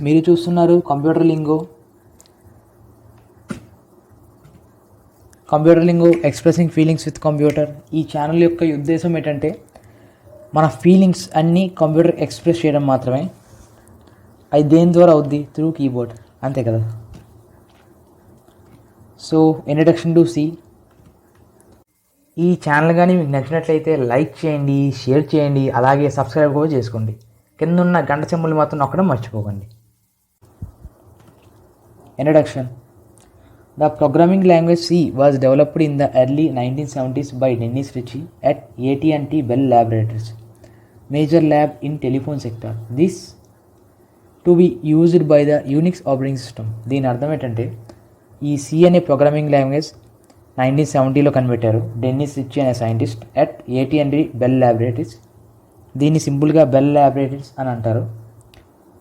మీరు చూస్తున్నారు computer lingo expressing feelings with computer. ఈ ఛానల్ యొక్క ఉద్దేశం ఏంటంటే మన ఫీలింగ్స్ అన్నీ కంప్యూటర్ ఎక్స్ప్రెస్ చేయడం మాత్రమే. అది దేని ద్వారా అవుద్ది? త్రూ కీబోర్డ్, అంతే కదా. So introduction to C. ఈ ఛానల్ కానీ మీకు నచ్చినట్లయితే లైక్ చేయండి, షేర్ చేయండి, అలాగే సబ్స్క్రైబ్ కూడా చేసుకోండి. కింద ఉన్న గంట సింబల్ మాత్రం నొక్కడం మర్చిపోకండి. Introduction. The programming language C was developed in the early 1970s by Dennis Ritchie at AT&T Bell Laboratories, major lab in telephone sector. This to be used by the Unix operating system. దీని అర్థం ఏంటంటే ఈ C అనే programming language 1970లో కనిపెట్టారు Dennis Richie అనే scientist at AT&T bell laboratories. దీన్ని సింపుల్గా bell laboratories అని అంటారు.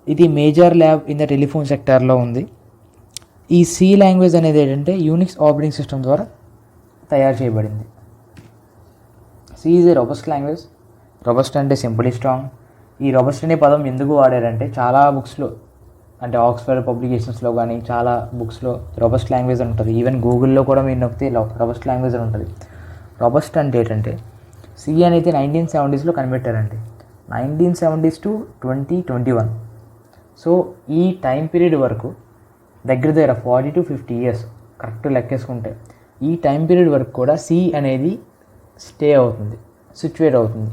ఇది major lab in the telephone సెక్టార్లో ఉంది. ఈ సి లాంగ్వేజ్ అనేది ఏంటంటే యూనిక్స్ ఆపరేటింగ్ సిస్టమ్ ద్వారా తయారు చేయబడింది. C is a robust language. Robust అంటే సింపుల్ స్ట్రాంగ్. ఈ రోబస్ట్ అనే పదం ఎందుకు వాడారంటే చాలా బుక్స్లో, అంటే ఆక్స్ఫర్డ్ పబ్లికేషన్స్లో కానీ చాలా బుక్స్లో రోబస్ట్ లాంగ్వేజ్ అని ఉంటుంది. ఈవెన్ గూగుల్లో కూడా మీరు నొక్కితే రోబస్ట్ లాంగ్వేజ్ అని ఉంటుంది. రోబస్ట్ అంటే ఏంటంటే సి అనేది 1970స్లో కనిపెట్టారండి. 1970s to 2021. సో ఈ టైం పీరియడ్ వరకు దగ్గర 40 to 50 years కరెక్ట్ లెక్కేసుకుంటే ఈ టైం పీరియడ్ వరకు కూడా సి అనేది స్టే అవుతుంది, సిచ్యువేట్ అవుతుంది.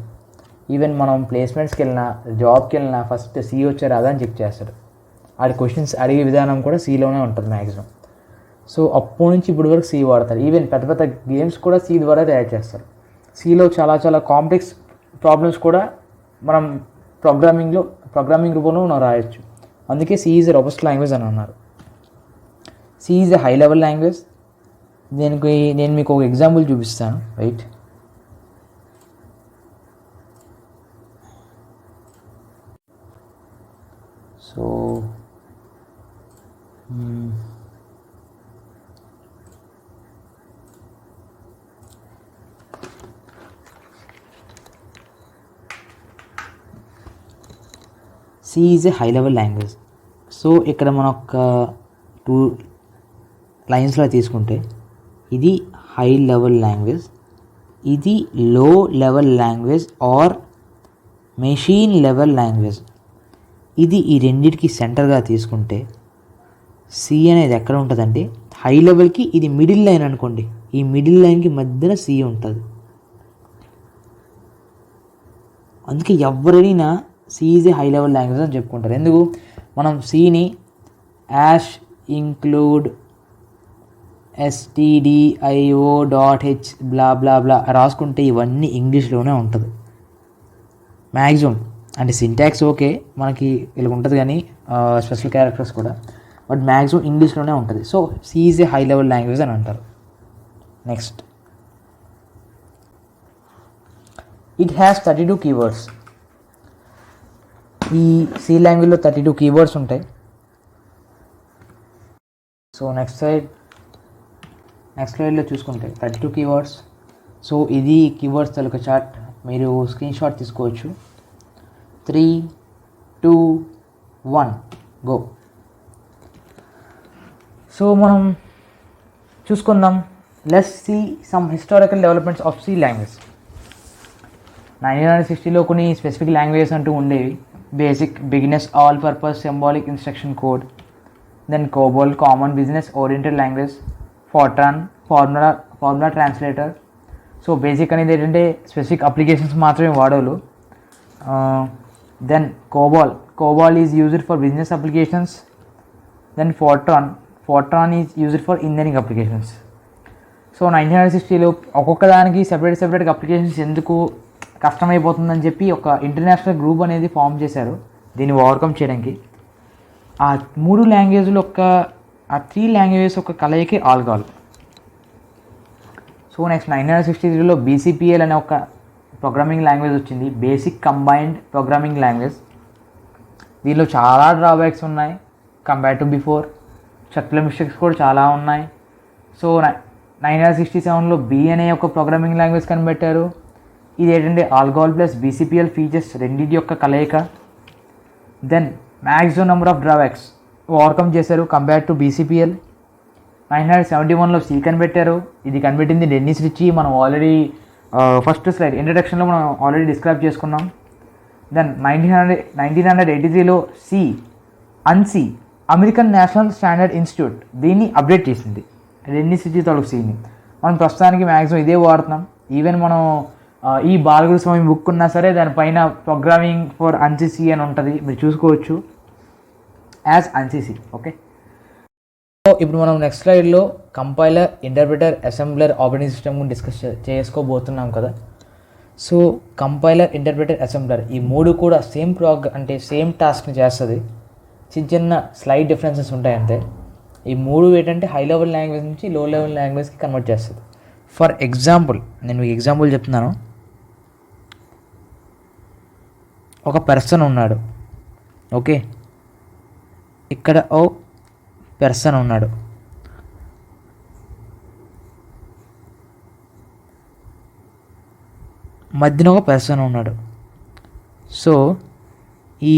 ఈవెన్ మనం ప్లేస్మెంట్స్కి వెళ్ళినా, జాబ్కి వెళ్ళినా ఫస్ట్ సి వచ్చారు అదని చెక్ చేస్తాడు. ఆడి క్వశ్చన్స్ అడిగే విధానం కూడా సిలోనే ఉంటుంది మ్యాక్సిమం. సో అప్పటి నుంచి ఇప్పటి వరకు సి వాడతారు. ఈవెన్ పెద్ద పెద్ద గేమ్స్ కూడా సి ద్వారా తయారు చేస్తారు. సిలో చాలా చాలా కాంప్లెక్స్ ప్రాబ్లమ్స్ కూడా మనం ప్రోగ్రామింగ్ రూపంలో మనం రాయొచ్చు. అందుకే C is a robust language అని అన్నారు. C is a high level language. నేను మీకు ఒక ఎగ్జాంపుల్ చూపిస్తాను, right. So C is a high level language. So ఇక్కడ మనం ఒక 2 లైన్స్లో తీసుకుంటే ఇది హై లెవెల్ లాంగ్వేజ్, ఇది low level language or machine level language. ఇది ఈ రెండింటికి సెంటర్గా తీసుకుంటే సి అనేది ఎక్కడ ఉంటుందంటే హై లెవెల్కి ఇది మిడిల్ లైన్ అనుకోండి. ఈ మిడిల్ లైన్కి మధ్యన సి ఉంటుంది. అందుకే ఎవరైనా C is a high level language అని చెప్పుకుంటారు. ఎందుకు? మనం సిని యాష్ ఇంక్లూడ్ stdio.h బ్లా బ్లా బ్లా రాసుకుంటే ఇవన్నీ ఇంగ్లీష్లోనే ఉంటుంది మ్యాక్సిమం. అంటే సింటాక్స్ ఓకే మనకి ఇలా ఉంటుంది కానీ స్పెషల్ క్యారెక్టర్స్ కూడా, బట్ మ్యాక్సిమం ఇంగ్లీష్లోనే ఉంటుంది. So C is a high level language అని అంటారు. Next, it has 32 keywords. ఈ సి లాంగ్వేజ్లో 32 కీవర్డ్స్ ఉంటాయి. సో నెక్స్ట్ స్లైడ్లో చూసుకుంటే 32 కీవర్డ్స్. సో ఇది కీవర్డ్స్ తాలూకా చార్ట్. మీరు స్క్రీన్ షాట్ తీసుకోవచ్చు. 3, 2, 1 గో. సో మనం చూసుకుందాం. Let's see some historical developments of C language. 1960లో కొన్ని స్పెసిఫిక్ లాంగ్వేజెస్ అంటూ ఉండేవి. Basic, beginners, all purpose, symbolic instruction code, then COBOL, common business oriented language, FORTRAN, formula translator. So basic అనేది ఏంటంటే specific applications మాత్రమే వాడేవాళ్ళు. Then COBOL is used for business applications. Then FORTRAN is used for engineering applications. So 1960లో ఒక్కొక్క దానికి సెపరేట్గా applications ఎందుకు కష్టమైపోతుందని చెప్పి ఒక ఇంటర్నేషనల్ గ్రూప్ అనేది ఫామ్ చేశారు దీన్ని ఓవర్కమ్ చేయడానికి. ఆ 3 లాంగ్వేజ్లు ఆ 3 లాంగ్వేజెస్ ఒక కలయికే ఆల్గాల్. సో నెక్స్ట్ 1963లో BCPL అనే ఒక ప్రోగ్రామింగ్ లాంగ్వేజ్ వచ్చింది, బేసిక్ కంబైన్డ్ ప్రోగ్రామింగ్ లాంగ్వేజ్. దీనిలో చాలా డ్రాబ్యాక్స్ ఉన్నాయి compare to before. Structural mistakes కూడా చాలా ఉన్నాయి. సో 1967లో B అనే ఒక ప్రోగ్రామింగ్ లాంగ్వేజ్ కనిపెట్టారు. ఇది ఏంటంటే ఆల్గాల్ ప్లస్ BCPL ఫీచర్స్ రెండింటి యొక్క కలయిక. Then maximum number of drawbacks overcome చేశారు కంపేర్ టు బీసీపీఎల్. 971లో సి కనిపెట్టారు. ఇది కనిపెట్టింది డెన్నిస్ రిచీ. మనం ఆల్రెడీ ఫస్ట్ స్లైడ్ ఇంట్రడక్షన్లో మనం ఆల్రెడీ డిస్క్రైబ్ చేసుకున్నాం. దెన్ 1983లో ANSI American National Standard Institute దీన్ని అప్డేట్ చేసింది, డెన్నిస్ రిచీ తాలూకు సిని. మనం ప్రస్తుతానికి మ్యాక్సిమం ఇదే వాడుతున్నాం. ఈవెన్ మనం ఈ బాలగురు స్వామి బుక్ ఉన్నా సరే దానిపైన ప్రోగ్రామింగ్ ఫర్ అన్సీసీ అని ఉంటుంది, మీరు చూసుకోవచ్చు యాజ్ అన్సీసీ. ఓకే, సో ఇప్పుడు మనం నెక్స్ట్ స్లైడ్లో compiler, interpreter, assembler, operating system గురించి డిస్కస్ చేసుకోబోతున్నాం కదా. సో కంపైలర్, ఇంటర్ప్రిటర్, అసెంబ్లర్ ఈ మూడు కూడా సేమ్ టాస్క్ని చేస్తుంది. చిన్న స్లైడ్ డిఫరెన్సెస్ ఉంటాయి అంతే. ఈ మూడు ఏంటంటే హై లెవెల్ లాంగ్వేజ్ నుంచి లో లెవెల్ లాంగ్వేజ్కి కన్వర్ట్ చేస్తుంది. ఫర్ ఎగ్జాంపుల్ నేను మీకు ఎగ్జాంపుల్ చెప్తున్నాను. ఒక పర్సన్ ఉన్నాడు. ఓకే, ఇక్కడ ఓ పర్సన్ ఉన్నాడు. మధ్యన ఒక పర్సన్ ఉన్నాడు. సో ఈ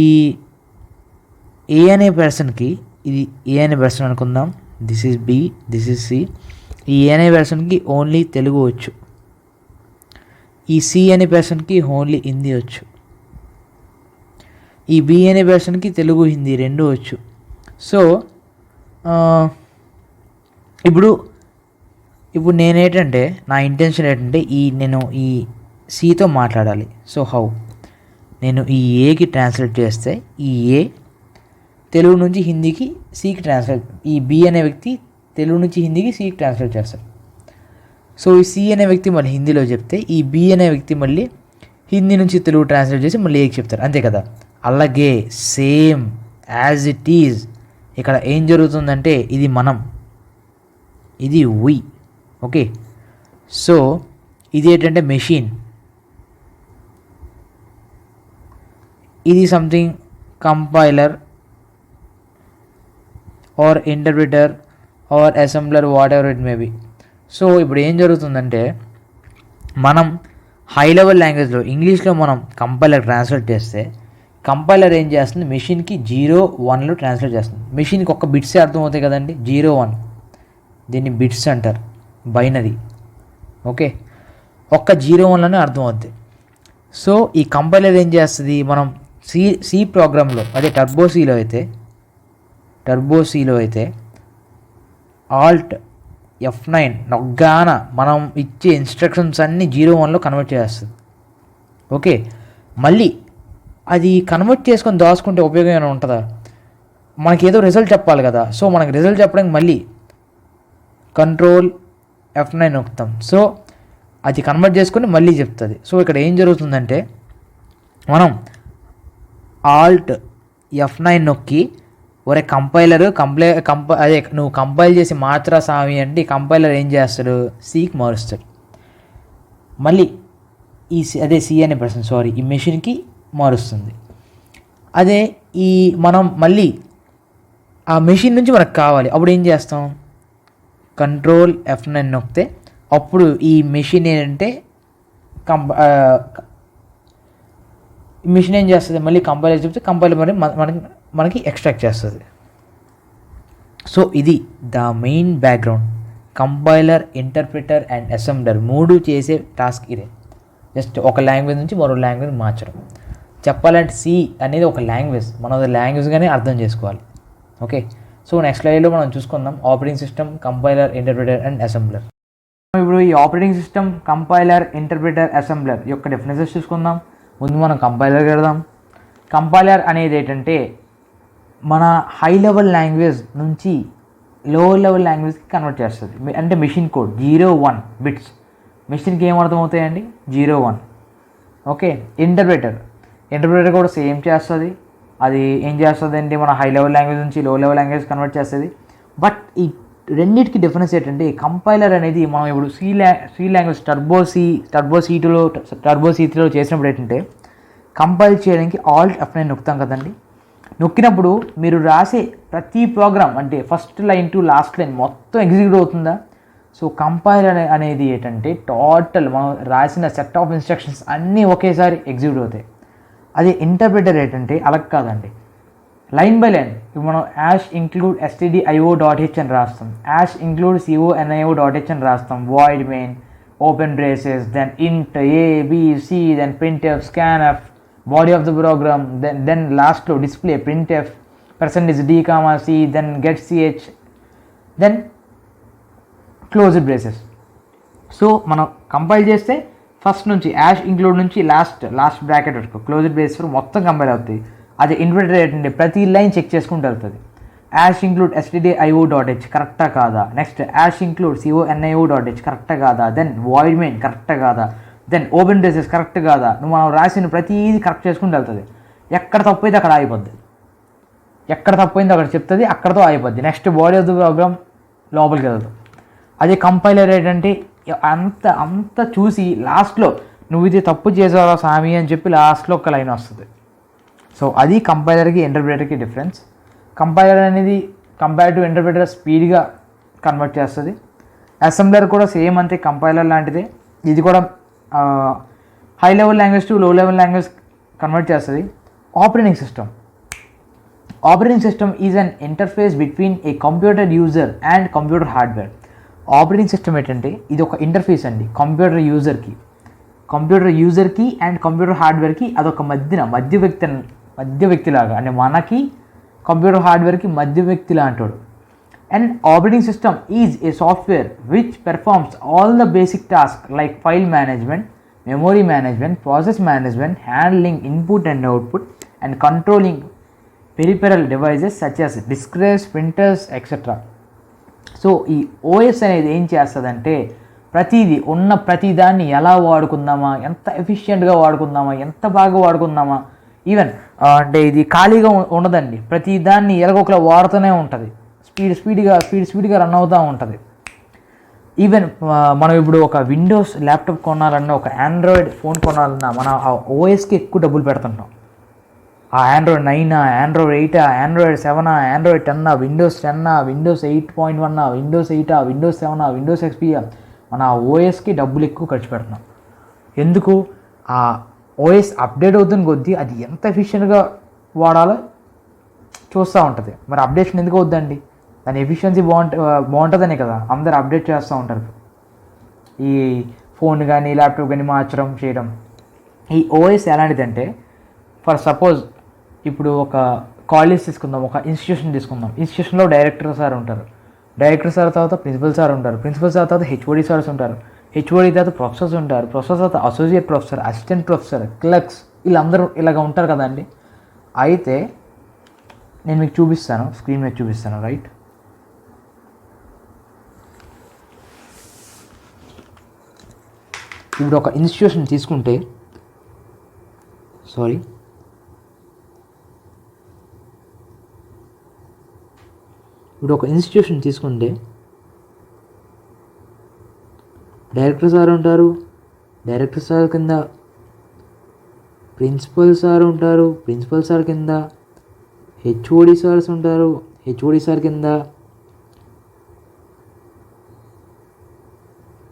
ఏ అనే పర్సన్కి, ఇది ఏ అనే పర్సన్ అనుకుందాం, this is B, this is C. ఈ ఏ అనే పర్సన్కి ఓన్లీ తెలుగు వచ్చు. ఈ సి అనే పర్సన్కి ఓన్లీ హిందీ వచ్చు. ఈ బి అనే పర్సన్కి తెలుగు, హిందీ రెండు వచ్చు. సో ఇప్పుడు నేనేంటంటే నా ఇంటెన్షన్ ఏంటంటే నేను ఈ సితో మాట్లాడాలి. సో హౌ నేను ఈ ఏకి ట్రాన్స్లేట్ చేస్తే ఈ ఏ తెలుగు నుంచి హిందీకి సికి ట్రాన్స్లేట్, ఈ బి అనే వ్యక్తి తెలుగు నుంచి హిందీకి సికి ట్రాన్స్లేట్ చేస్తాడు. సో ఈ సి అనే వ్యక్తి మళ్ళీ హిందీలో చెప్తే ఈ బి అనే వ్యక్తి మళ్ళీ హిందీ నుంచి తెలుగు ట్రాన్స్లేట్ చేసి మళ్ళీ ఏకి చెప్తారు, అంతే కదా. అలాగే సేమ్ యాజ్ ఇట్ ఈజ్ ఇక్కడ ఏం జరుగుతుందంటే ఇది మనం, ఇది వి. ఓకే, సో ఇది ఏంటంటే మెషిన్, ఇది something compiler or interpreter or assembler, whatever it may be. So ఇప్పుడు ఏం జరుగుతుందంటే మనం హై లెవెల్ లాంగ్వేజ్లో ఇంగ్లీష్లో మనం కంపైలర్ ట్రాన్స్లేట్ చేస్తే కంపైలర్ ఏం చేస్తుంది, మెషిన్కి 0-1లో ట్రాన్స్లేట్ చేస్తుంది. మెషిన్కి ఒక్క బిట్సే అర్థమవుతాయి కదండి, 0-1, దీన్ని బిట్స్ అంటారు, బైనరీ. ఓకే, ఒక్క 0-1లోనే అర్థమవుద్ది. సో ఈ కంపైలర్ ఏం చేస్తుంది, మనం సి ప్రోగ్రాంలో అదే టర్బో సిలో అయితే ఆల్ట్ F9 నొగ్గాన మనం ఇచ్చే ఇన్స్ట్రక్షన్స్ అన్నీ 0-1లో కన్వర్ట్ చేస్తుంది. ఓకే, మళ్ళీ అది కన్వర్ట్ చేసుకొని దాచుకుంటే ఉపయోగం ఏమైనా ఉంటుందా, మనకి ఏదో రిజల్ట్ చెప్పాలి కదా. సో మనకి రిజల్ట్ చెప్పడానికి మళ్ళీ కంట్రోల్ F9 నొక్కుతాం. సో అది కన్వర్ట్ చేసుకొని మళ్ళీ చెప్తుంది. సో ఇక్కడ ఏం జరుగుతుందంటే మనం ఆల్ట్ F9 నొక్కి ఒరే కంపైలర్ అదే నువ్వు కంపైల్ చేసి మార్చరా స్వామి అంటే ఈ కంపైలర్ ఏం చేస్తాడు, సికి మారుస్తాడు. మళ్ళీ సి అనే పర్సన్ ఈ మెషిన్కి మారుస్తుంది. అదే మనం మళ్ళీ ఆ మెషిన్ నుంచి మనకు కావాలి, అప్పుడు ఏం చేస్తాం, కంట్రోల్ F9 నొక్కితే అప్పుడు ఈ మెషిన్ ఏంటంటే మెషిన్ ఏం చేస్తుంది, మళ్ళీ కంపైలర్ చెప్తే కంపైలర్ మరి మనకి ఎక్స్ట్రాక్ట్ చేస్తుంది. సో ఇది the main background. Compiler, interpreter and assembler మూడు చేసే టాస్క్ ఇదే. జస్ట్ ఒక లాంగ్వేజ్ నుంచి మరో లాంగ్వేజ్ మార్చడం. చెప్పాలంటే సి అనేది ఒక లాంగ్వేజ్, మనం అది లాంగ్వేజ్గానే అర్థం చేసుకోవాలి. ఓకే, సో నెక్స్ట్ స్లైడ్లో మనం చూసుకుందాం operating system, compiler, interpreter and assembler. ఇప్పుడు ఈ operating system, compiler, interpreter, assembler యొక్క డెఫినేషన్స్ చూసుకుందాం. ముందు మనం కంపైలర్ కడదాం. కంపైలర్ అనేది ఏంటంటే మన హై లెవెల్ లాంగ్వేజ్ నుంచి లో లెవెల్ లాంగ్వేజ్కి కన్వర్ట్ చేస్తుంది. అంటే మెషిన్ కోడ్ 0-1 బిట్స్, మెషిన్కి ఏం అర్థమవుతాయండి, 0-1. ఓకే, ఇంటర్ప్రిటర్ కూడా సేమ్ చేస్తుంది. అది ఏం చేస్తుంది అంటే మన హై లెవెల్ లాంగ్వేజ్ నుంచి లో లెవెల్ లాంగ్వేజ్ కన్వర్ట్ చేస్తుంది. బట్ ఈ రెండింటికి డిఫరెన్స్ ఏంటంటే కంపైలర్ అనేది మనం ఇప్పుడు సి లాంగ్వేజ్ టర్బో C3లో చేసినప్పుడు ఏంటంటే కంపైల్ చేయడానికి ఆల్ట్ F9 నొక్కుతాం కదండి. నొక్కినప్పుడు మీరు రాసే ప్రతి ప్రోగ్రామ్ అంటే first line to last line మొత్తం ఎగ్జిక్యూట్ అవుతుందా. సో కంపైలర్ అనేది ఏంటంటే టోటల్ మనం రాసిన సెట్ ఆఫ్ ఇన్స్ట్రక్షన్స్ అన్నీ ఒకేసారి ఎగ్జిక్యూట్ అవుతాయి. అదే ఇంటర్ప్రిటర్ ఏంటంటే అలా కాదండి, లైన్ బై లైన్ ఇప్పుడు మనం యాష్ ఇంక్లూడ్ stdio.h అని రాస్తాం, యాష్ ఇంక్లూడ్ conio.h అని రాస్తాం, void main open braces, then int a b c, then printf scanf, body of the program, then లాస్ట్లో display printf %d, c, then get ch, then closed braces. So మనం compile చేస్తే first నుంచి hash include నుంచి last bracket వరకు closed braces వరకు మొత్తం compile అవుతాయి. అది ఇంటర్ప్రిటర్ ఏంటంటే ప్రతి లైన్ చెక్ చేసుకుంటూ వెళ్తుంది. యాష్ ఇంక్లూడ్ stdio.h కరెక్టా కాదా, నెక్స్ట్ యాష్ ఇంక్లూడ్ conio.h కరెక్టా కాదా, దెన్ వాయిడ్ మెయిన్ కరెక్టా కాదా, దెన్ ఓపెన్ బ్రేసెస్ కరెక్ట్ కాదా, మనం రాసిన ప్రతిదీ కరెక్ట్ చేసుకుంటూ వెళ్తుంది. ఎక్కడ తప్పు అయితే అక్కడ ఆగిపోద్ది, ఎక్కడ తప్పైందో అక్కడ చెప్తుంది, అక్కడతో ఆగిపోద్ది. Next body of the program లోపలికి వెళ్తాం. అదే కంపైలర్ ఏంటంటే అంత చూసి లాస్ట్లో నువ్వు ఇది తప్పు చేసావా సామి అని చెప్పి లాస్ట్లో ఒక లైన్ వస్తుంది. సో అది కంపైలర్కి ఇంటర్ప్రిటర్కి డిఫరెన్స్. కంపైలర్ అనేది కంపేర్ టు ఇంటర్ప్రిటర్ స్పీడ్గా కన్వర్ట్ చేస్తుంది. అసెంబ్లర్ కూడా సేమ్ అంతే, కంపైలర్ లాంటిదే. ఇది కూడా high level language to low level language convert చేస్తుంది. Operating system is an interface between a computer user and computer hardware. Operating system ఏంటంటే ఇది ఒక ఇంటర్ఫేస్ అండి కంప్యూటర్ యూజర్కి అండ్ కంప్యూటర్ హార్డ్వేర్కి. అదొక మధ్య వ్యక్తిలాగా, అంటే మనకి కంప్యూటర్ హార్డ్వేర్కి మధ్య వ్యక్తి లాంటోడు. And operating system is a software which performs all the basic task like file management, memory management, process management, handling input and output, and controlling peripheral devices such as disks, printers etcetera. So ఈ OS అనేది ఏం చేస్తుందంటే ప్రతిదాన్ని ఎలా వాడుకుందామా, ఎంత ఎఫిషియెంట్గా వాడుకుందామా, ఎంత బాగా వాడుకుందామా, even అంటే ఇది ఖాళీగా ఉండదండి. ప్రతిదాన్ని ఎలాగొకలా వాడుతూనే ఉంటుంది, స్పీడ్గా రన్ అవుతూ ఉంటుంది. ఈవెన్ మనం ఇప్పుడు ఒక విండోస్ ల్యాప్టాప్ కొనాలన్నా, ఒక ఆండ్రాయిడ్ ఫోన్ కొనాలన్నా మన ఆ ఓఎస్కి ఎక్కువ డబ్బులు పెడుతుంటాం. ఆ Android 9, Android 8, Android 7, Android 10, Windows 10, Windows 8.1, Windows 8, Windows 7, Windows XP, మన ఓఎస్కి డబ్బులు ఎక్కువ ఖర్చు పెడుతున్నాం. ఎందుకు? ఆ ఓఎస్ అప్డేట్ అవుతున్న కొద్దీ అది ఎంత ఎఫిషియెంట్గా వాడాలో చూస్తూ ఉంటుంది. మరి అప్డేషన్ ఎందుకు అవుద్దండి? దాని ఎఫిషియన్సీ బాగుంటుందనే కదా అందరు అప్డేట్ చేస్తూ ఉంటారు. ఈ ఫోన్ కానీ ల్యాప్టాప్ కానీ మార్చడం చేయడం. ఈ ఓఎస్ ఎలాంటిదంటే, ఫర్ సపోజ్ ఇప్పుడు ఒక కాలేజ్ తీసుకుందాం, ఒక ఇన్స్టిట్యూషన్ తీసుకుందాం. ఇన్స్టిట్యూషన్లో డైరెక్టర్ సార్ ఉంటారు, డైరెక్టర్ సార్ తర్వాత ప్రిన్సిపల్ సార్ ఉంటారు, ప్రిన్సిపల్ సార్ తర్వాత హెచ్ఓడి సార్స్ ఉంటారు, హెచ్ఓడి తర్వాత ప్రొఫెసర్స్ ఉంటారు, ప్రొఫెసర్ తర్వాత associate professor, assistant professor, clerks, వీళ్ళందరూ ఇలాగ ఉంటారు కదండి. అయితే నేను మీకు చూపిస్తాను, స్క్రీన్ మీద చూపిస్తాను. రైట్, ఇప్పుడు ఒక ఇన్స్టిట్యూషన్ తీసుకుంటే, డైరెక్టర్ సార్ ఉంటారు, డైరెక్టర్ సార్ కింద ప్రిన్సిపల్ సార్ ఉంటారు, ప్రిన్సిపల్ సార్ కింద హెచ్ఓడి సార్స్ ఉంటారు, హెచ్ఓడి సార్ కింద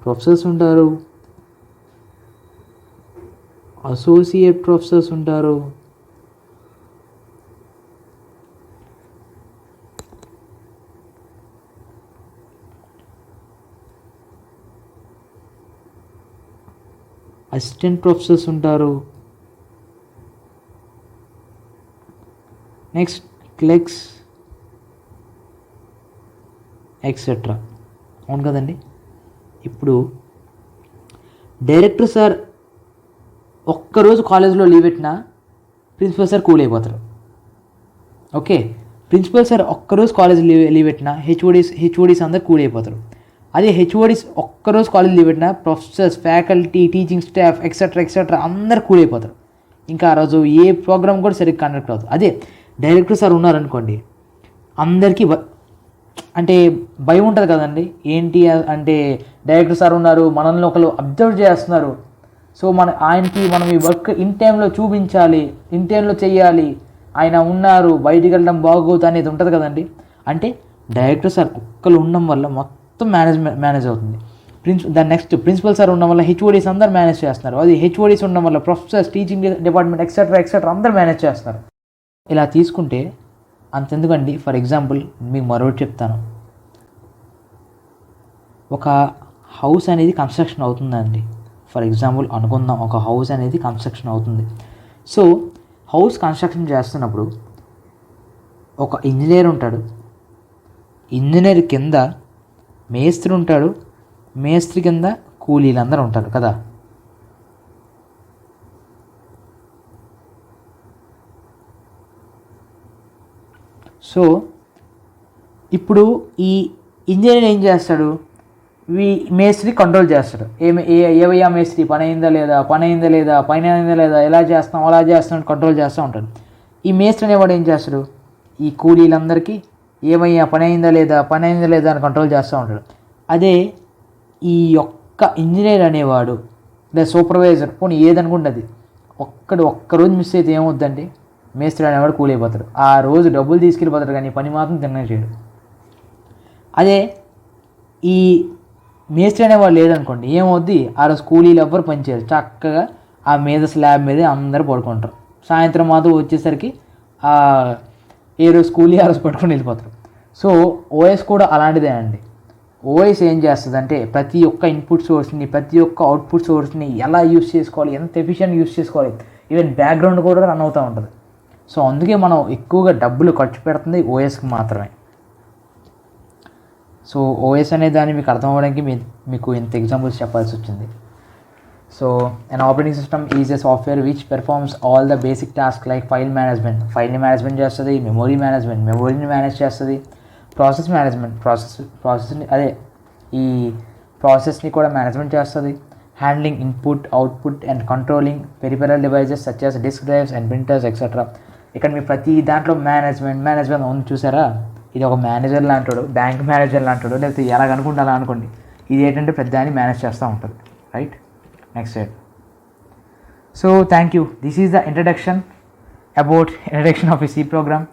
ప్రొఫెసర్స్ ఉంటారు, అసోసియేట్ ప్రొఫెసర్స్ ఉంటారు, అసిస్టెంట్ ప్రొఫెసర్స్ ఉంటారు, నెక్స్ట్ క్లెక్స్ ఎక్సెట్రా. అవును కదండి. ఇప్పుడు డైరెక్టర్ సార్ ఒక్కరోజు కాలేజీలో లీవ్ పెట్టినా ప్రిన్సిపల్ సార్ కూల్ అయిపోతారు. ఓకే, ప్రిన్సిపల్ సార్ ఒక్కరోజు కాలేజ్ లీవ్ పెట్టినా హెచ్ఓడీస్ అందరు కూల్ అయిపోతారు. అదే హెచ్ఓడీస్ ఒక్కరోజు కాలేజ్ లీవ్ పెట్టినా professors, faculty, teaching staff etcetera అందరు కూల్ అయిపోతారు. ఇంకా ఆ రోజు ఏ ప్రోగ్రామ్ కూడా సరిగ్గా కండక్ట్ అవుతుంది. అదే డైరెక్టర్ సార్ ఉన్నారనుకోండి, అందరికీ అంటే భయం ఉంటుంది కదండి. ఏంటి అంటే డైరెక్టర్ సార్ ఉన్నారు, మనల్ని ఒకరు అబ్జర్వ్ చేస్తున్నారు. సో ఆయనకి మనం ఈ వర్క్ ఇన్ టైంలో చూపించాలి, ఇన్ టైంలో చెయ్యాలి, ఆయన ఉన్నారు, బయటికి వెళ్ళడం బాగోదు అనేది ఉంటుంది కదండి. అంటే డైరెక్టర్ సార్ ఒక్కరు ఉండడం వల్ల మొత్తం మేనేజ్ అవుతుంది. దాని నెక్స్ట్ ప్రిన్సిపల్ సార్ ఉండడం వల్ల హెచ్ఓడీస్ అందరు మేనేజ్ చేస్తున్నారు. అది హెచ్ఓడీస్ ఉండడం వల్ల ప్రొఫెసర్స్, టీచింగ్ డిపార్ట్మెంట్ ఎక్సెట్రా అందరు మేనేజ్ చేస్తున్నారు. ఇలా తీసుకుంటే అంతెందుకండి, ఫర్ ఎగ్జాంపుల్ మీకు మరొకటి చెప్తాను. ఒక హౌస్ అనేది కన్స్ట్రక్షన్ అవుతుందండి. ఫర్ ఎగ్జాంపుల్ అనుకుందాం, ఒక హౌస్ అనేది కన్స్ట్రక్షన్ అవుతుంది. సో హౌస్ కన్స్ట్రక్షన్ చేస్తున్నప్పుడు ఒక ఇంజనీర్ ఉంటాడు, ఇంజనీర్ కింద మేస్త్రి ఉంటాడు, మేస్త్రి కింద కూలీలందరూ ఉంటారు కదా. సో ఇప్పుడు ఈ ఇంజనీర్ ఏం చేస్తాడు, మేస్త్రి కంట్రోల్ చేస్తాడు. ఏవయ్యా మేస్త్రి, పని అయిందా లేదా, ఎలా చేస్తాం అలా చేస్తాం కంట్రోల్ చేస్తూ ఉంటాడు. ఈ మేస్త్రి అనేవాడు ఏం చేస్తాడు, ఈ కూలీలందరికీ ఏమయ్యా పని అయిందా లేదా అని కంట్రోల్ చేస్తూ ఉంటాడు. అదే ఈ ఒక్క ఇంజనీర్ అనేవాడు లేదా సూపర్వైజర్ పోనీ ఏదనుకుంటుంది, ఒక్కరోజు మిస్ అయితే ఏమవుద్దండి, మేస్త్రి అనేవాడు కూలి అయిపోతాడు. ఆ రోజు డబ్బులు తీసుకెళ్ళిపోతాడు కానీ పని మాత్రం తిన్న చేయడు. అదే ఈ మేస్త్రి అనేవాడు లేదనుకోండి, ఏమవుద్ది, ఆ రోజు కూలీలు ఎవ్వరు పనిచేయరు, చక్కగా ఆ మీద స్లాబ్ మీదే అందరూ పడుకుంటారు. సాయంత్రం మాత్రం వచ్చేసరికి ఏ రోజు కూలీ ఆ రోజు పట్టుకొని వెళ్ళిపోతారు. సో ఓఎస్ కూడా అలాంటిదే అండి. ఓఎస్ ఏం చేస్తుంది అంటే ప్రతి ఒక్క ఇన్పుట్ సోర్స్ని, ప్రతి ఒక్క అవుట్పుట్ సోర్స్ని ఎలా యూస్ చేసుకోవాలి, ఎంత ఎఫిషియెంట్ యూస్ చేసుకోవాలి, ఈవెన్ బ్యాక్గ్రౌండ్ కూడా రన్ అవుతూ ఉంటుంది. సో అందుకే మనం ఎక్కువగా డబ్బులు ఖర్చు పెడుతుంది ఓఎస్కి మాత్రమే. సో ఓఎస్ అనే దాన్ని మీకు అర్థం అవ్వడానికి మీకు ఇంత ఎగ్జాంపుల్స్ చెప్పాల్సి వచ్చింది. So an operating system is a software which performs all the basic tasks like file management, ఫైల్ని మేనేజ్మెంట్ చేస్తుంది, మెమొరీని మేనేజ్ చేస్తుంది, ఈ ప్రాసెస్ని కూడా మేనేజ్మెంట్ చేస్తుంది, handling input output and controlling peripheral devices such as disk drives and printers etcetera. ఇక్కడ మీ ప్రతి దాంట్లో మేనేజ్మెంట్ ఉంది చూసారా, ఇది ఒక మేనేజర్ లాంటాడు, బ్యాంక్ మేనేజర్ లాంటాడు, లేకపోతే ఎలాగనుకుంటే అలా అనుకోండి. ఇది ఏంటంటే పెద్ద అని మేనేజ్ చేస్తూ ఉంటుంది, right. Next slide. So thank you. This is the introduction of a C program.